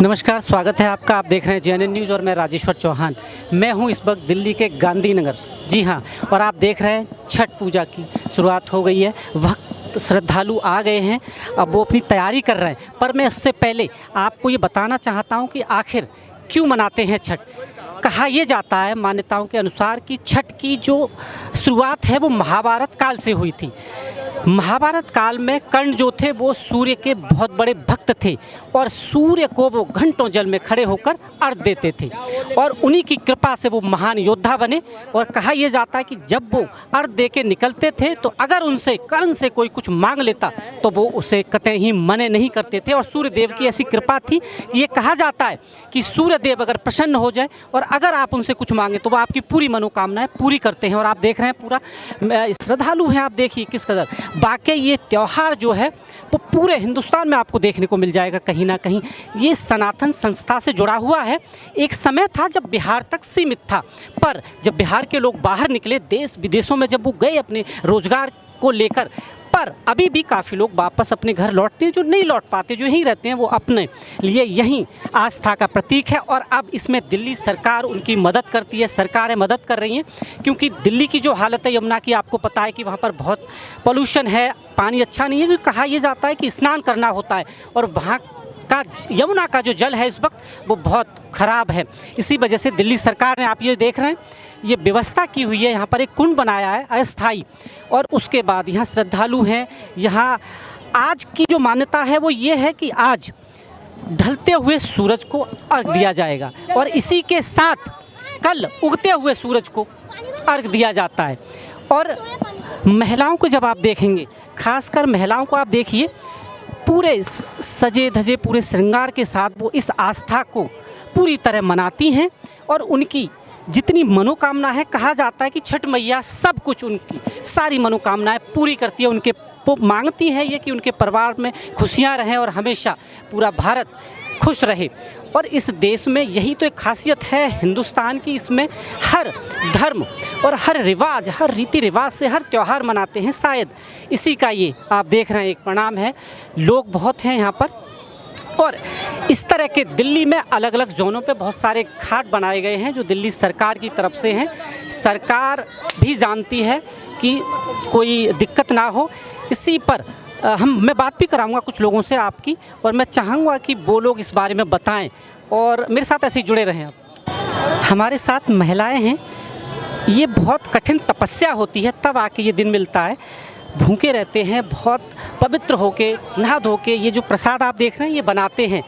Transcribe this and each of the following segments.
नमस्कार, स्वागत है आपका। आप देख रहे हैं JNN न्यूज़ और मैं राजेश्वर चौहान। मैं हूं इस वक्त दिल्ली के गांधीनगर। जी हां, और आप देख रहे हैं छठ पूजा की शुरुआत हो गई है। वक्त श्रद्धालु आ गए हैं, अब वो अपनी तैयारी कर रहे हैं। पर मैं उससे पहले आपको ये बताना चाहता हूं कि आखिर क्यों मनाते हैं छठ। कहा यह जाता है मान्यताओं के अनुसार कि छठ की जो शुरुआत है वो महाभारत काल से हुई थी। महाभारत काल में कर्ण जो थे वो सूर्य के बहुत बड़े भक्त थे और सूर्य को वो घंटों जल में खड़े होकर अर्घ देते थे और उन्हीं की कृपा से वो महान योद्धा बने। और कहा यह जाता है कि जब वो अर्घ दे के निकलते थे तो अगर उनसे कर्ण से कोई कुछ मांग लेता तो वो उसे कतई मना नहीं करते थे। और सूर्य देव की ऐसी कृपा थी, ये कहा जाता है कि सूर्य देव अगर प्रसन्न हो जाए और अगर आप उनसे कुछ मांगे तो वो आपकी पूरी मनोकामनाएं पूरी करते हैं। और आप देख रहे हैं पूरा श्रद्धालु हैं, आप देखिए किस कदर। बाकी ये त्यौहार जो है वो पूरे हिंदुस्तान में आपको देखने को मिल जाएगा कहीं ना कहीं। ये सनातन संस्था से जुड़ा हुआ है। एक समय था जब बिहार तक सीमित था, पर जब बिहार के लोग बाहर निकले देश विदेशों में, जब वो गए अपने रोजगार को लेकर, पर अभी भी काफ़ी लोग वापस अपने घर लौटते हैं। जो नहीं लौट पाते, जो यहीं रहते हैं, वो अपने लिए यहीं आस्था का प्रतीक है। और अब इसमें दिल्ली सरकार उनकी मदद करती है, सरकारें मदद कर रही हैं। क्योंकि दिल्ली की जो हालत है यमुना की, आपको पता है कि वहाँ पर बहुत पोल्यूशन है, पानी अच्छा नहीं है। क्योंकि कहा यह जाता है कि स्नान करना होता है और वहाँ का यमुना का जो जल है इस वक्त वो बहुत ख़राब है। इसी वजह से दिल्ली सरकार ने, आप ये देख रहे हैं, ये व्यवस्था की हुई है। यहाँ पर एक कुंड बनाया है अस्थाई, और उसके बाद यहाँ श्रद्धालु हैं। यहाँ आज की जो मान्यता है वो ये है कि आज ढलते हुए सूरज को अर्घ दिया जाएगा और इसी के साथ कल उगते हुए सूरज को अर्घ दिया जाता है। और महिलाओं को जब आप देखेंगे, खासकर महिलाओं को आप देखिए, पूरे सजे धजे पूरे श्रृंगार के साथ वो इस आस्था को पूरी तरह मनाती हैं और उनकी जितनी मनोकामना है, कहा जाता है कि छठ मैया सब कुछ उनकी सारी मनोकामनाएं पूरी करती है। उनके वो मांगती है ये कि उनके परिवार में खुशियां रहें और हमेशा पूरा भारत खुश रहे। और इस देश में यही तो एक खासियत है हिंदुस्तान की, इसमें हर धर्म और हर रिवाज, हर रीति रिवाज से हर त्यौहार मनाते हैं। शायद इसी का ये आप देख रहे हैं एक परिणाम है। लोग बहुत हैं यहाँ पर और इस तरह के दिल्ली में अलग अलग जोनों पे बहुत सारे घाट बनाए गए हैं जो दिल्ली सरकार की तरफ से हैं। सरकार भी जानती है कि कोई दिक्कत ना हो। इसी पर मैं बात भी कराऊंगा कुछ लोगों से आपकी, और मैं चाहूँगा कि वो लोग इस बारे में बताएं और मेरे साथ ऐसे ही जुड़े रहें। आप हमारे साथ महिलाएं हैं। ये बहुत कठिन तपस्या होती है, तब आके ये दिन मिलता है। भूखे रहते हैं, बहुत पवित्र होके नहा धो के ये जो प्रसाद आप देख रहे हैं ये बनाते हैं।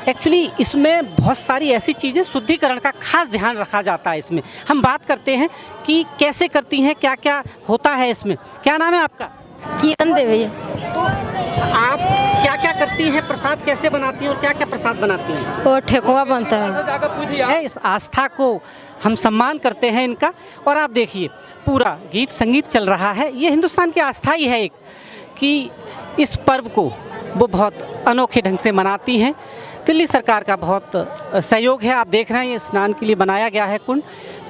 एक्चुअली इसमें बहुत सारी ऐसी चीज़ें, शुद्धिकरण का खास ध्यान रखा जाता है। इसमें हम बात करते हैं कि कैसे करती हैं, क्या क्या होता है इसमें। क्या नाम है आपका? किरण देवी। तो आप क्या क्या करती हैं, प्रसाद कैसे बनाती हैं और क्या क्या प्रसाद बनाती हैं? वो ठेकुआ बनता है। इस आस्था को हम सम्मान करते हैं इनका। और आप देखिए पूरा गीत संगीत चल रहा है। ये हिंदुस्तान की आस्था ही है एक, कि इस पर्व को वो बहुत अनोखे ढंग से मनाती हैं। दिल्ली सरकार का बहुत सहयोग है। आप देख रहे हैं ये स्नान के लिए बनाया गया है कुंड।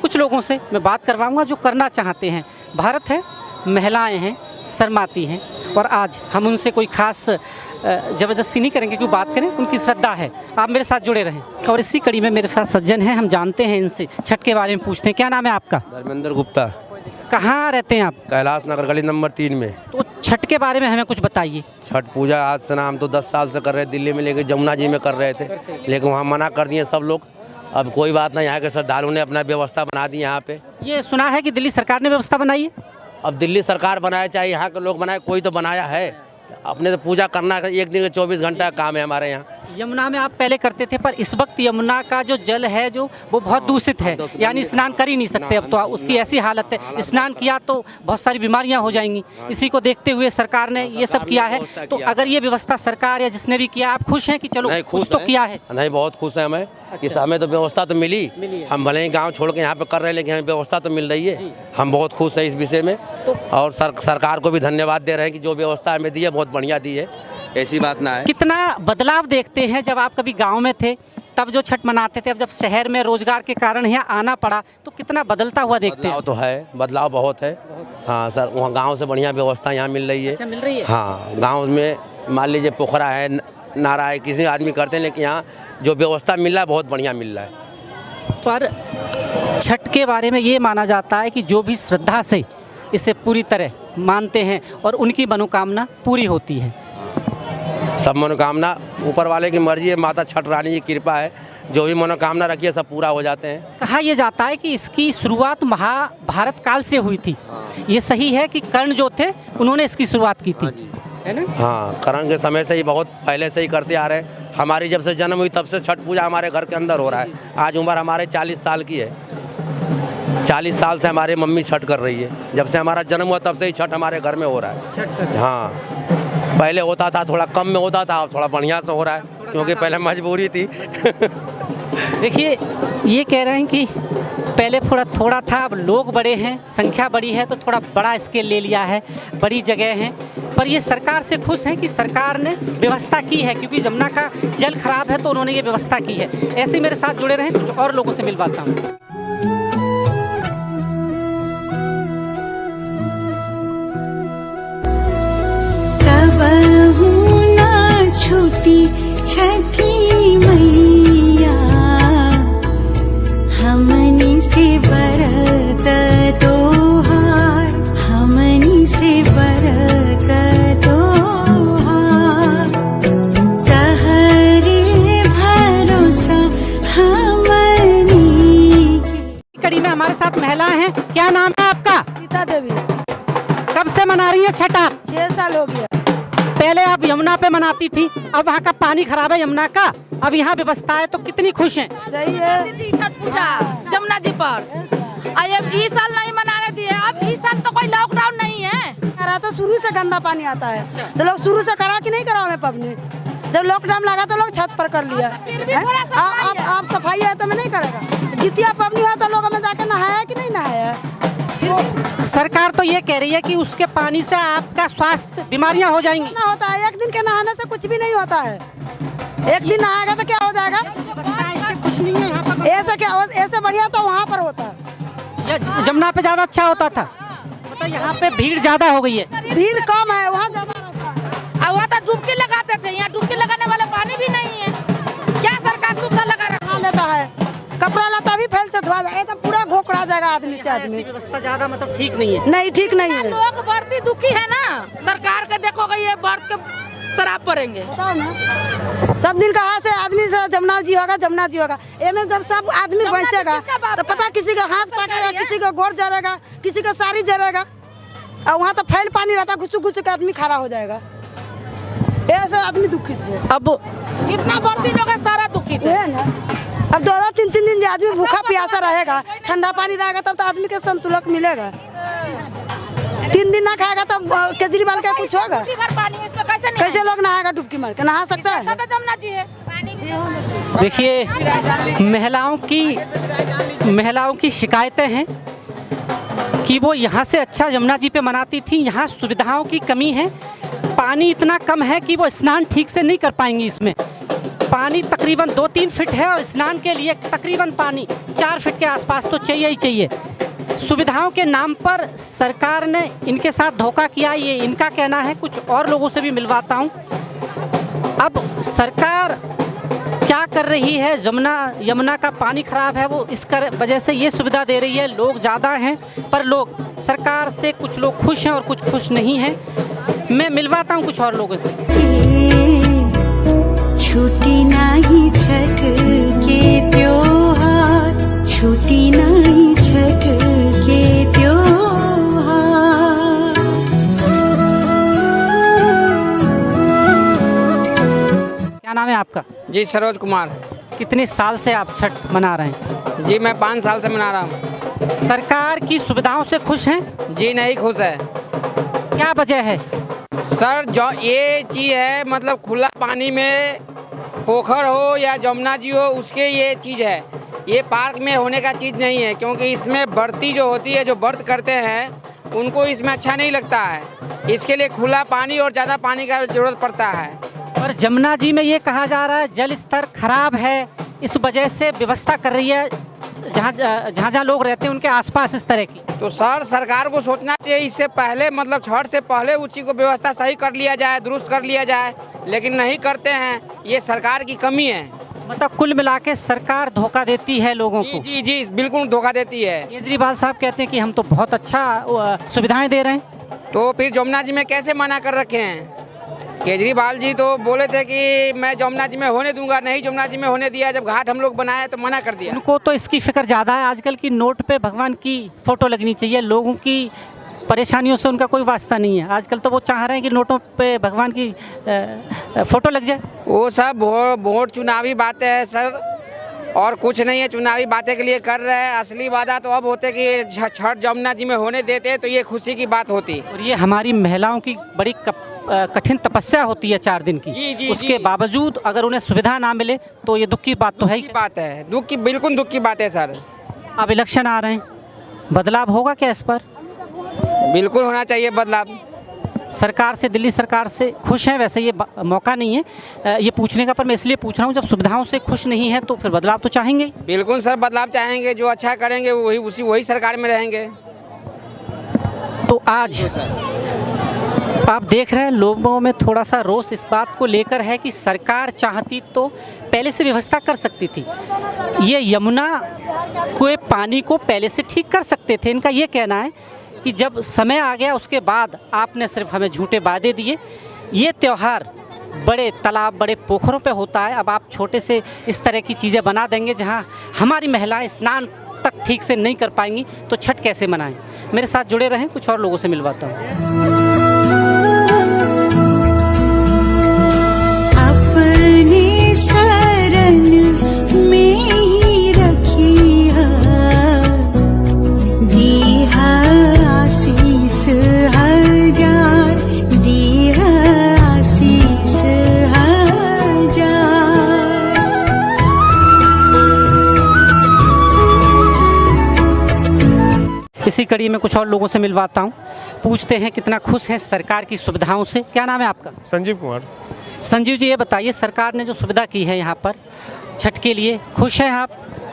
कुछ लोगों से मैं बात करवाऊंगा जो करना चाहते हैं। भारत है, महिलाएं हैं, शर्माती हैं, और आज हम उनसे कोई खास ज़बरदस्ती नहीं करेंगे कि बात करें, उनकी श्रद्धा है। आप मेरे साथ जुड़े रहें। और इसी कड़ी में मेरे साथ सज्जन हैं, हम जानते हैं इनसे, छठ के बारे में पूछते हैं। क्या नाम है आपका? धर्मेंद्र गुप्ता। कहाँ रहते हैं आप? कैलाश नगर गली नंबर 3 में। तो छठ के बारे में हमें कुछ बताइए। छठ पूजा आज से ना, हम तो 10 साल से कर रहे, दिल्ली में लेके जमुना जी में कर रहे थे, लेकिन वहाँ मना कर दिए सब लोग। अब कोई बात नहीं, यहाँ के श्रद्धालुओं ने अपना व्यवस्था बना दी यहाँ पे। ये सुना है कि दिल्ली सरकार ने व्यवस्था बनाई है। अब दिल्ली सरकार बनाए चाहे यहाँ के लोग बनाए, कोई तो बनाया है। अपने तो पूजा करना एक दिन का 24 घंटा का काम है हमारे यहाँ। यमुना में आप पहले करते थे, पर इस वक्त यमुना का जो जल है जो वो बहुत दूषित है, यानी स्नान कर ही नहीं सकते अब तो। उसकी ऐसी हालत है, स्नान किया तो बहुत सारी बीमारियां हो जाएंगी। इसी को देखते हुए सरकार ने ये सब किया है। तो अगर ये व्यवस्था सरकार या जिसने भी किया, आप खुश हैं कि चलो कुछ तो किया है? नहीं, बहुत खुश है हमें। इस हमें तो व्यवस्था तो मिली। हम भले ही गाँव छोड़ के यहाँ पे कर रहे हैं, लेकिन हमें व्यवस्था तो मिल रही है। हम बहुत खुश हैं इस विषय में। और सरकार को भी धन्यवाद दे रहे हैं कि जो व्यवस्था हमें दी है बहुत बढ़िया दी है, ऐसी बात ना है। कितना बदलाव देखते हैं, जब आप कभी गांव में थे तब जो छठ मनाते थे, अब जब शहर में रोजगार के कारण यहाँ आना पड़ा तो कितना बदलता हुआ देखते हैं? बदलाव तो है, बदलाव बहुत है। हाँ सर, वहाँ गांव से बढ़िया व्यवस्था यहाँ मिल रही है। अच्छा, मिल रही है। हाँ, गांव में मान लीजिए पोखरा है, नारा है, किसी आदमी करते हैं, लेकिन यहाँ जो व्यवस्था मिल रहा है बहुत बढ़िया मिल रहा है। पर छठ के बारे में ये माना जाता है कि जो भी श्रद्धा से इसे पूरी तरह मानते हैं और उनकी मनोकामना पूरी होती है। सब मनोकामना ऊपर वाले की मर्जी है, माता छठ रानी की कृपा है, जो भी मनोकामना रखी है सब पूरा हो जाते हैं। कहा यह जाता है कि इसकी शुरुआत महाभारत काल से हुई थी। ये सही है कि कर्ण जो थे उन्होंने इसकी शुरुआत की थी, है ना? हाँ, कर्ण के समय से ही बहुत पहले से ही करते आ रहे हैं। हमारी जब से जन्म हुई तब से छठ पूजा हमारे घर के अंदर हो रहा है। आज उम्र हमारे 40 साल की है। 40 साल से हमारी मम्मी छठ कर रही है। जब से हमारा जन्म हुआ तब से ही छठ हमारे घर में हो रहा है। हाँ, पहले होता था थोड़ा कम में होता था, अब थोड़ा बढ़िया से हो रहा है क्योंकि पहले मजबूरी थी। देखिए, ये कह रहे हैं कि पहले थोड़ा था, अब लोग बड़े हैं, संख्या बड़ी है तो थोड़ा बड़ा स्केल ले लिया है, बड़ी जगह है। पर ये सरकार से खुश हैं कि सरकार ने व्यवस्था की है, क्योंकि जमुना का जल खराब है तो उन्होंने ये व्यवस्था की है। ऐसे ही मेरे साथ जुड़े रहें, कुछ और लोगों से मिलवाता हूँ। छूटी छठी मैया हमनी से बरत तोहार, हमनी से बरत तोहार, तहरे भरोसा हमनी। कड़ी में हमारे साथ महिलाएं हैं। क्या नाम है आपका? सीता देवी। कब से मना रही है छठ आप? 6 साल हो गया। पहले आप यमुना पे मनाती थी, अब वहाँ का पानी खराब है यमुना का, अब यहाँ व्यवस्था है तो कितनी खुश हैं? सही है। छठ पूजा जमुना जी पर अब इस साल नहीं मनाने दिए। अब इस साल तो कोई लॉकडाउन नहीं है। करा तो शुरू से गंदा पानी आता है तो लोग शुरू से करा कि नहीं करा हमें पबनी। जब लॉकडाउन लगा तो लोग छत पर कर लिया। आप सफाई है तो मैं नहीं करेगा। जितिया पबनी हुआ तो लोग हमें जाके नहाया कि नहीं नहाया। सरकार तो ये कह रही है कि उसके पानी से आपका स्वास्थ्य बीमारियां हो जाएंगी। ना होता है, एक दिन के नहाने से कुछ भी नहीं होता है। एक दिन नहाएगा तो क्या हो जाएगा। इससे कुछ नहीं है यहाँ पर। ऐसे क्या, ऐसे बढ़िया तो वहाँ पर होता है। जमुना पे ज्यादा अच्छा होता था, मतलब यहाँ पे भीड़ ज्यादा हो गई है। भीड़ कम है, वहाँ ज्यादा रहता है। वहाँ तो डुबकी लगाते थे, यहाँ डुबकी लगाने वाला पानी भी नहीं है। क्या सरकार सुविधा लगा रहा लेता है, कपड़ा लता भी फैल से धोआ जाए तो पूरा घोकड़ा जाएगा आदमी से आदमी। व्यवस्था ज्यादा मतलब ठीक नहीं है। नहीं, ठीक नहीं है। लोग बढ़ती दुखी है ना, सरकार के देखोगे ये बढ़ के शराब पड़ेंगे। बताओ ना, सब दिन कहा से आदमी से जमुना जी होगा, जमुना जी होगा। में जब सब आदमी बैठेगा तो पता किसी का हाथ पकड़ेगा, किसी का गोड़ जरेगा, किसी का साड़ी जरेगा, और वहाँ तो फैल पानी रहता, घुसू घुसू के आदमी खड़ा हो जाएगा। ऐसे आदमी दुखित है। अब जितना बढ़ती लोग है सारा दुखित है ना। अब 2-3 दिन जो आदमी भूखा प्यासा रहेगा, ठंडा पानी रहेगा तब तो आदमी के संतुलन मिलेगा। 3 दिन ना खाएगा तो केजरीवाल का कुछ होगा। कैसे लोग नहाएगा? डुबकी मार के नहा सकता है? देखिए, महिलाओं की शिकायतें हैं कि वो यहाँ से अच्छा यमुना जी पे मनाती थी। यहाँ सुविधाओं की कमी है, पानी इतना कम है कि वो स्नान ठीक से नहीं कर पाएंगी। इसमें पानी तकरीबन 2-3 फीट है और स्नान के लिए तकरीबन पानी 4 फीट के आसपास तो चाहिए ही चाहिए। सुविधाओं के नाम पर सरकार ने इनके साथ धोखा किया, ये इनका कहना है। कुछ और लोगों से भी मिलवाता हूँ। अब सरकार क्या कर रही है? यमुना का पानी खराब है, वो इस वजह से ये सुविधा दे रही है। लोग ज़्यादा हैं, पर लोग सरकार से कुछ लोग खुश हैं और कुछ खुश नहीं हैं। मैं मिलवाता हूँ कुछ और लोगों से। छुट्टी नहीं छठ के त्योहार, छुट्टी नहीं छठ के त्योहार। क्या नाम है आपका? जी सरोज कुमार। कितने साल से आप छठ मना रहे हैं? जी मैं 5 साल से मना रहा हूँ। सरकार की सुविधाओं से खुश हैं? जी नहीं खुश है। क्या वजह है? सर जो ये चीज़ है, मतलब खुला पानी में पोखर हो या जमुना जी हो, उसके ये चीज़ है। ये पार्क में होने का चीज़ नहीं है, क्योंकि इसमें बढ़ती जो होती है, जो व्रत करते हैं उनको इसमें अच्छा नहीं लगता है। इसके लिए खुला पानी और ज़्यादा पानी का ज़रूरत पड़ता है। और जमुना जी में ये कहा जा रहा है जल स्तर खराब है, इस वजह से व्यवस्था कर रही है जहाँ लोग रहते हैं उनके आसपास इस तरह की। तो सर सरकार को सोचना चाहिए, इससे पहले मतलब छठ से पहले उसी को व्यवस्था सही कर लिया जाए, दुरुस्त कर लिया जाए, लेकिन नहीं करते हैं। ये सरकार की कमी है। मतलब कुल मिला के सरकार धोखा देती है लोगों जी को। जी जी बिल्कुल धोखा देती है। केजरीवाल साहब कहते हैं कि हम तो बहुत अच्छा सुविधाएं दे रहे हैं। तो फिर जमुना जी में कैसे मना कर रखे हैं? केजरीवाल जी तो बोले थे कि मैं जमुना जी में होने दूंगा, नहीं जमुना जी में होने दिया। जब घाट हम लोग बनाए तो मना कर दिया। उनको तो इसकी फिक्र ज़्यादा है। आजकल की नोट पे भगवान की फ़ोटो लगनी चाहिए, लोगों की परेशानियों से उनका कोई वास्ता नहीं है। आजकल तो वो चाह रहे हैं कि नोटों पे भगवान की फ़ोटो लग जाए। वो सब वोट चुनावी बातें हैं सर, और कुछ नहीं है। चुनावी बातें के लिए कर रहे हैं। असली वादा तो अब होते कि छठ जमुना जी में होने देते तो ये खुशी की बात होती। और ये हमारी महिलाओं की बड़ी कठिन तपस्या होती है 4 दिन की। जी, जी, उसके जी। बावजूद अगर उन्हें सुविधा ना मिले तो ये दुख की बात तो है ही। बात है दुख की, बिल्कुल दुख की बात है सर। अब इलेक्शन आ रहे हैं, बदलाव होगा क्या इस पर? बिल्कुल होना चाहिए बदलाव। सरकार से, दिल्ली सरकार से खुश हैं? वैसे ये मौका नहीं है ये पूछने का, पर मैं इसलिए पूछ रहा हूँ, जब सुविधाओं से खुश नहीं है तो फिर बदलाव तो चाहेंगे ही। बिल्कुल सर बदलाव चाहेंगे। जो अच्छा करेंगे वही सरकार में रहेंगे। तो आज आप देख रहे हैं लोगों में थोड़ा सा रोष इस बात को लेकर है कि सरकार चाहती तो पहले से व्यवस्था कर सकती थी। ये यमुना के पानी को पहले से ठीक कर सकते थे। इनका ये कहना है कि जब समय आ गया उसके बाद आपने सिर्फ हमें झूठे वादे दिए। ये त्यौहार बड़े तालाब, बड़े पोखरों पे होता है। अब आप छोटे से इस तरह की चीज़ें बना देंगे जहां हमारी महिलाएं स्नान तक ठीक से नहीं कर पाएंगी, तो छठ कैसे मनाएं? मेरे साथ जुड़े रहें, कुछ और लोगों से मिलवाता हूँ। अपने शरण में ही रखिया, दीहा आशीष हजार, दीहा आशीष हजार। इसी कड़ी में कुछ और लोगों से मिलवाता हूँ, पूछते हैं कितना खुश हैं सरकार की सुविधाओं से। क्या नाम है आपका? संजीव कुमार। संजीव जी, ये बताइए, सरकार ने जो सुविधा की है यहाँ पर छठ के लिए, खुश हैं आप?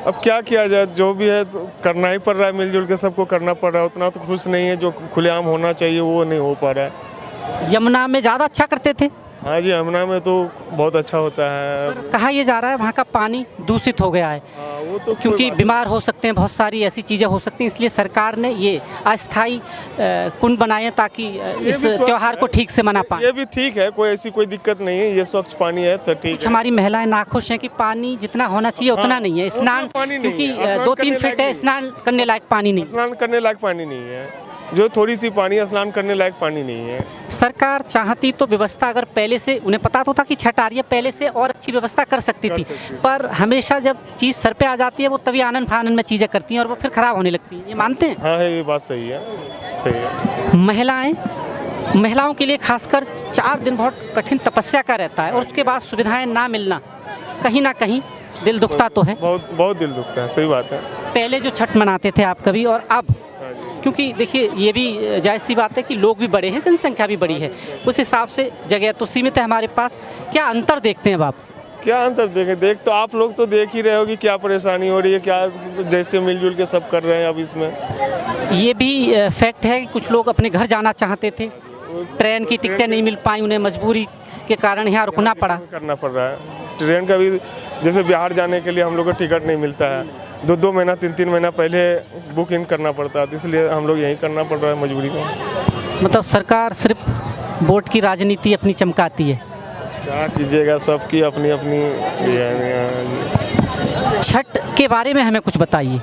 अब क्या किया जाए, जो भी है तो करना ही पड़ रहा है, मिलजुल के सबको करना पड़ रहा है। उतना तो खुश नहीं है, जो खुलेआम होना चाहिए वो नहीं हो पा रहा है। यमुना में ज़्यादा अच्छा करते थे। हाँ जी, यमुना में तो बहुत अच्छा होता है। कहा यह जा रहा है वहाँ का पानी दूषित हो गया है, हाँ, वो तो क्योंकि बीमार हो सकते हैं, बहुत सारी ऐसी चीज़ें हो सकती हैं, इसलिए सरकार ने ये अस्थाई कुंड बनाए ताकि इस त्यौहार को ठीक से मना पाएं। ये भी ठीक है, कोई ऐसी कोई दिक्कत नहीं है, ये स्वच्छ पानी है, सब ठीक कुछ है। हमारी महिलाएं नाखुश हैं कि पानी जितना होना चाहिए उतना नहीं है। स्नान, पानी नहीं क्योंकि है, स्नान 2-3 करने फीट है, लायक स्नान करने लायक पानी नहीं। स्नान करने लायक पानी नहीं है, जो थोड़ी सी पानी है, स्नान करने लायक पानी नहीं है। सरकार चाहती तो व्यवस्था, अगर पहले से उन्हें पता तो था कि छठ आ रही है, पहले से और अच्छी व्यवस्था कर सकती थी, पर हमेशा जब चीज़ सर पे आ जाती है वो तभी आनन फानन में चीज़ें करती हैं और वो फिर ख़राब होने लगती हैं। ये मानते हैं? हाँ है, ये बात सही है, सही है। महिलाओं के लिए खासकर 4 दिन बहुत कठिन तपस्या का रहता है और उसके बाद सुविधाएं ना मिलना कहीं ना कहीं दिल दुखता तो है। बहुत बहुत दिल दुखता है, सही बात है। पहले जो छठ मनाते थे आप कभी और अब, क्योंकि देखिए ये भी जायज़ सी बात है कि लोग भी बड़े हैं, जनसंख्या भी बड़ी है, उस हिसाब से जगह तो सीमित है हमारे पास। क्या अंतर देखते हैं आप? क्या अंतर देख तो आप लोग तो देख ही रहे हो कि क्या परेशानी हो रही है, क्या जैसे मिलजुल के सब कर रहे हैं अब इसमें। ये भी फैक्ट है कि कुछ लोग अपने घर जाना चाहते थे, ट्रेन की टिकटें नहीं मिल पाई, उन्हें मजबूरी के कारण यहाँ रुकना पड़ा। करना पड़ रहा है। ट्रेन का भी जैसे बिहार जाने के लिए हम लोग को टिकट नहीं मिलता है, 2-2 महीना 3-3 महीना पहले बुक इन करना पड़ता है, इसलिए हम लोग यहीं करना पड़ रहा है मजबूरी में। मतलब सरकार सिर्फ वोट की राजनीति अपनी चमकाती है। क्या कीजिएगा, सबकी अपनी अपनी। छठ के बारे में हमें कुछ बताइए।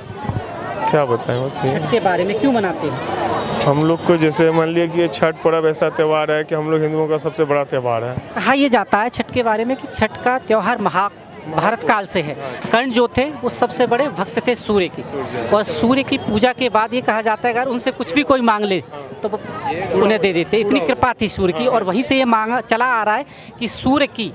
क्या बताएं, छठ के बारे में क्यों मनाते हैं? हम लोग को जैसे मान लिया कि ये छठ पर्व ऐसा त्यौहार है कि हम लोग हिंदुओं का सबसे बड़ा त्यौहार है। कहा यह जाता है छठ के बारे में कि छठ का त्यौहार भारत काल से है। कर्ण जो थे वो सबसे बड़े भक्त थे सूर्य की, और सूर्य की पूजा के बाद ये कहा जाता है अगर उनसे कुछ भी कोई मांग ले तो वो उन्हें दे देते, इतनी कृपा थी सूर्य की। और वहीं से ये मांगा चला आ रहा है कि सूर्य की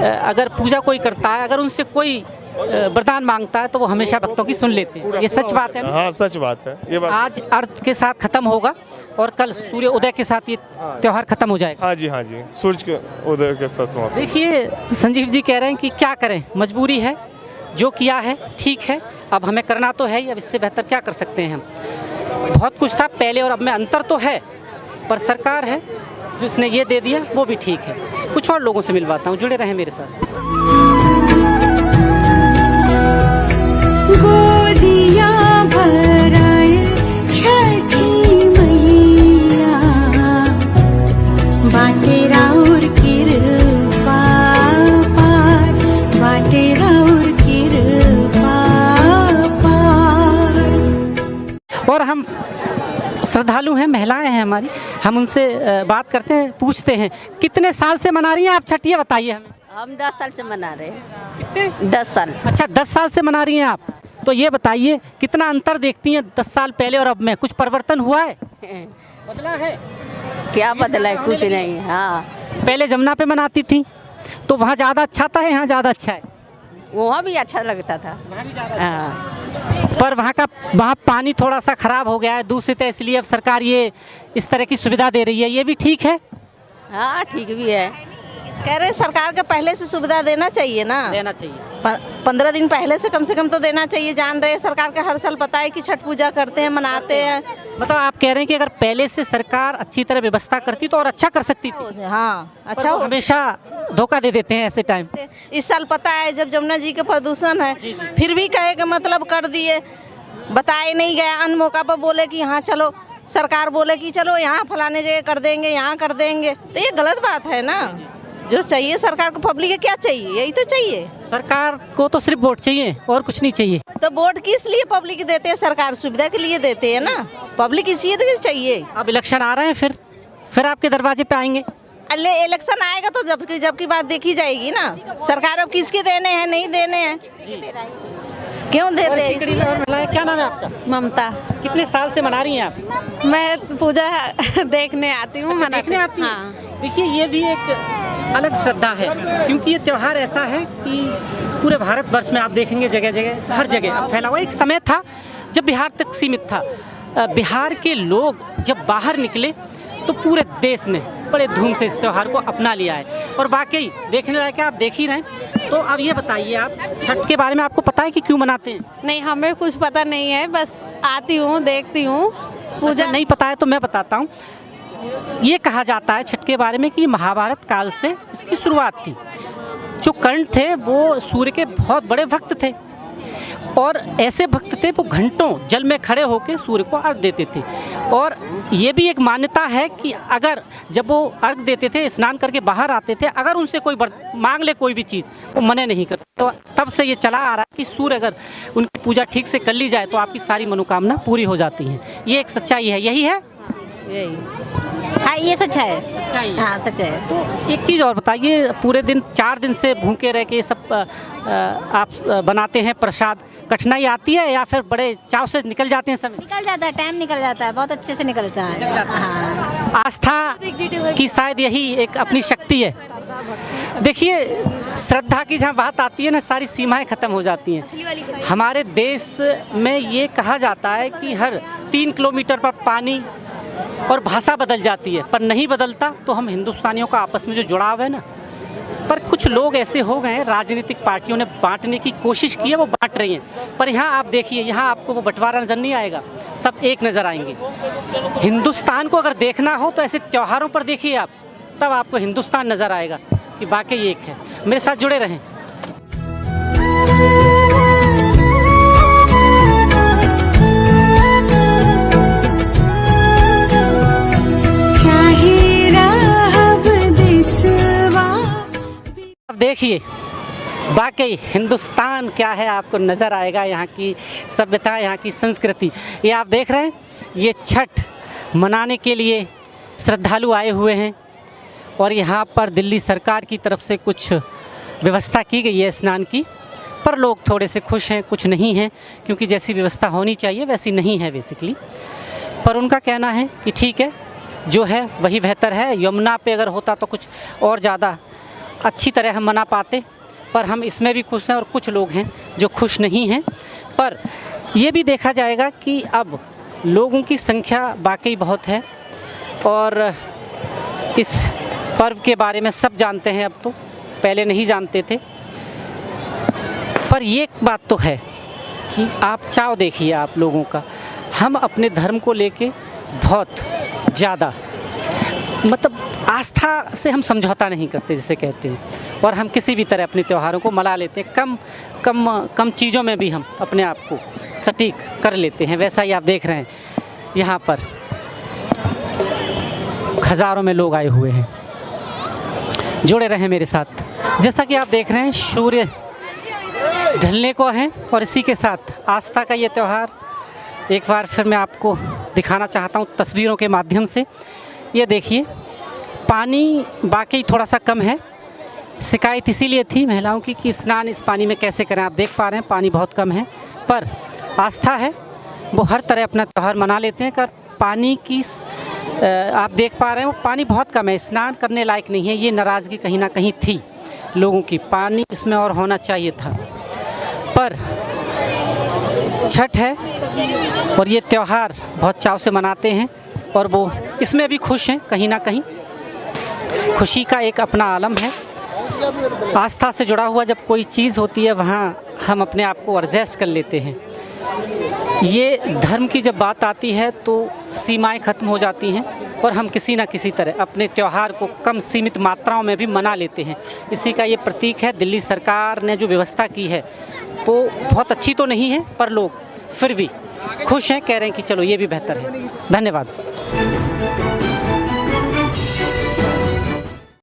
अगर पूजा कोई करता है, अगर उनसे कोई वरदान मांगता है तो वो हमेशा भक्तों की सुन लेते हैं। ये सच बात है ना? हाँ सच बात है ये बात। आज अर्थ के साथ खत्म होगा और कल सूर्य उदय के साथ ये त्यौहार खत्म हो जाएगा। हाँ जी, हाँ जी, सूरज के उदय के साथ। देखिए संजीव जी कह रहे हैं कि क्या करें, मजबूरी है, जो किया है ठीक है, अब हमें करना तो है ही, अब इससे बेहतर क्या कर सकते हैं हम। बहुत कुछ था पहले और अब में अंतर तो है, पर सरकार है जिसने ये दे दिया वो भी ठीक है। कुछ और लोगों से मिलवाता हूँ, जुड़े रहें मेरे साथ। और हम श्रद्धालु हैं, महिलाएं हैं हमारी, हम उनसे बात करते हैं, पूछते हैं कितने साल से मना रही हैं आप छठ, ये बताइए हमें। हम 10 साल से मना रहे हैं। कितने? 10 साल। अच्छा, 10 साल से मना रही हैं आप। तो ये बताइए कितना अंतर देखती हैं 10 साल पहले और अब में, कुछ परिवर्तन हुआ है? बदला है? क्या बदला है? कुछ नहीं। हाँ, पहले जमुना पे मनाती थी तो वहाँ ज़्यादा अच्छा था, यहाँ ज़्यादा अच्छा है? वहाँ भी अच्छा लगता था। हाँ, पर वहाँ पानी थोड़ा सा ख़राब हो गया है, दूषित है, इसलिए अब सरकार ये इस तरह की सुविधा दे रही है, ये भी ठीक है? हाँ ठीक भी है। कह रहे सरकार को पहले से सुविधा देना चाहिए ना, देना चाहिए। 15 दिन पहले से कम तो देना चाहिए। जान रहे सरकार का हर साल पता है कि छठ पूजा करते हैं, मनाते हैं। मतलब आप कह रहे हैं कि अगर पहले से सरकार अच्छी तरह व्यवस्था करती तो और अच्छा कर सकती थी। हाँ, अच्छा हो। हमेशा धोखा दे देते हैं ऐसे टाइम। इस साल पता है जब जमुना जी के प्रदूषण है, फिर भी कहे का मतलब कर दिए, बताए नहीं गया। अन मौका पर बोले कि हाँ चलो, सरकार बोले कि चलो यहाँ फलाने जगह कर देंगे, यहाँ कर देंगे, तो ये गलत बात है ना। जो चाहिए सरकार को, पब्लिक को क्या चाहिए? यही तो चाहिए। सरकार को तो सिर्फ वोट चाहिए और कुछ नहीं चाहिए। तो वोट किस लिए पब्लिक देते हैं? सरकार सुविधा के लिए देते हैं ना, पब्लिक इसी तो चाहिए। अब इलेक्शन आ रहे हैं, फिर आपके दरवाजे पे आएंगे। अल्ले इलेक्शन आएगा तो जब की बात देखी जाएगी ना। सरकार अब किसके देने हैं, नहीं देने हैं, क्यों देते हैं? क्या नाम है आपका? ममता। कितने साल से मना रही हैं आप? मैं पूजा देखने आती हूँ। अच्छा, देखने आती हैं? हाँ। देखिए, ये भी एक अलग श्रद्धा है, क्योंकि ये त्यौहार ऐसा है कि पूरे भारतवर्ष में आप देखेंगे जगह जगह, हर जगह फैला हुआ। एक समय था जब बिहार तक सीमित था। बिहार के लोग जब बाहर निकले तो पूरे देश ने बड़े धूम से इस त्यौहार को अपना लिया है, और वाकई देखने लायक आप देख ही रहे हैं। तो अब ये बताइए, आप छठ के बारे में आपको पता है कि क्यों मनाते हैं? नहीं, हमें कुछ पता नहीं है, बस आती हूँ, देखती हूँ। पूजा नहीं पता है तो मैं बताता हूँ। ये कहा जाता है छठ के बारे में कि महाभारत काल से इसकी शुरुआत थी। जो कर्ण थे वो सूर्य के बहुत बड़े भक्त थे, और ऐसे भक्त थे वो घंटों जल में खड़े होकर सूर्य को अर्घ देते थे। और ये भी एक मान्यता है कि अगर जब वो अर्घ देते थे, स्नान करके बाहर आते थे, अगर उनसे कोई मांग ले कोई भी चीज़, वो मने नहीं करते। तो तब से ये चला आ रहा है कि सूर्य अगर उनकी पूजा ठीक से कर ली जाए तो आपकी सारी मनोकामना पूरी हो जाती हैं। ये एक सच्चाई है, यही है? यही। हाँ, ये सच्चा है। सच्चाई है। हाँ, सच्चा है। तो एक चीज़ और बताइए, पूरे दिन 4 दिन से भूखे रह के सब आप बनाते हैं प्रसाद, कठिनाई आती है या फिर बड़े चाव से निकल जाते हैं समय? निकल जाता है, टाइम निकल जाता है, बहुत अच्छे से निकलता है। हाँ। आस्था की शायद यही एक अपनी शक्ति है। देखिए, श्रद्धा की जहाँ बात आती है ना, सारी सीमाएं खत्म हो जाती हैं। हमारे देश में ये कहा जाता है कि हर 3 किलोमीटर पर पानी और भाषा बदल जाती है, पर नहीं बदलता तो हम हिंदुस्तानियों का आपस में जो जुड़ाव है ना। पर कुछ लोग ऐसे हो गए हैं, राजनीतिक पार्टियों ने बांटने की कोशिश की है, वो बांट रही हैं। पर यहाँ आप देखिए, यहाँ आपको वो बंटवारा नज़र नहीं आएगा, सब एक नज़र आएंगे। हिंदुस्तान को अगर देखना हो तो ऐसे त्योहारों पर देखिए आप, तब आपको हिंदुस्तान नज़र आएगा कि वाकई एक है। मेरे साथ जुड़े रहें। अब देखिए, वाकई हिंदुस्तान क्या है आपको नज़र आएगा, यहाँ की सभ्यता, यहाँ की संस्कृति। ये आप देख रहे हैं, ये छठ मनाने के लिए श्रद्धालु आए हुए हैं, और यहाँ पर दिल्ली सरकार की तरफ से कुछ व्यवस्था की गई है स्नान की। पर लोग थोड़े से खुश हैं, कुछ नहीं हैं, क्योंकि जैसी व्यवस्था होनी चाहिए वैसी नहीं है बेसिकली। पर उनका कहना है कि ठीक है, जो है वही बेहतर है। यमुना पे अगर होता तो कुछ और ज़्यादा अच्छी तरह हम मना पाते, पर हम इसमें भी खुश हैं और कुछ लोग हैं जो खुश नहीं हैं। पर ये भी देखा जाएगा कि अब लोगों की संख्या वाकई बहुत है, और इस पर्व के बारे में सब जानते हैं, अब तो पहले नहीं जानते थे। पर ये बात तो है कि आप चाव देखिए आप लोगों का, हम अपने धर्म को लेके बहुत ज़्यादा मतलब आस्था से हम समझौता नहीं करते जिसे कहते हैं, और हम किसी भी तरह अपने त्योहारों को मना लेते हैं। कम चीज़ों में भी हम अपने आप को सटीक कर लेते हैं। वैसा ही आप देख रहे हैं, यहाँ पर हज़ारों में लोग आए हुए हैं। जुड़े रहें मेरे साथ। जैसा कि आप देख रहे हैं, सूर्य ढलने को है, और इसी के साथ आस्था का ये त्यौहार एक बार फिर मैं आपको दिखाना चाहता हूँ तस्वीरों के माध्यम से। ये देखिए, पानी वाकई थोड़ा सा कम है। शिकायत इसीलिए थी महिलाओं की कि स्नान इस पानी में कैसे करें। आप देख पा रहे हैं पानी बहुत कम है, पर आस्था है, वो हर तरह अपना त्यौहार मना लेते हैं। कर पानी की आप देख पा रहे हैं वो पानी बहुत कम है, स्नान करने लायक नहीं है। ये नाराज़गी कहीं ना कहीं थी लोगों की, पानी इसमें और होना चाहिए था। पर छठ है और ये त्यौहार बहुत चाव से मनाते हैं और वो इसमें भी खुश हैं। कहीं ना कहीं खुशी का एक अपना आलम है। आस्था से जुड़ा हुआ जब कोई चीज़ होती है वहाँ हम अपने आप को एडजस्ट कर लेते हैं। ये धर्म की जब बात आती है तो सीमाएं ख़त्म हो जाती हैं और हम किसी न किसी तरह अपने त्यौहार को कम सीमित मात्राओं में भी मना लेते हैं। इसी का ये प्रतीक है। दिल्ली सरकार ने जो व्यवस्था की है वो बहुत अच्छी तो नहीं है, पर लोग फिर भी खुश हैं, कह रहे हैं कि चलो ये भी बेहतर है। धन्यवाद।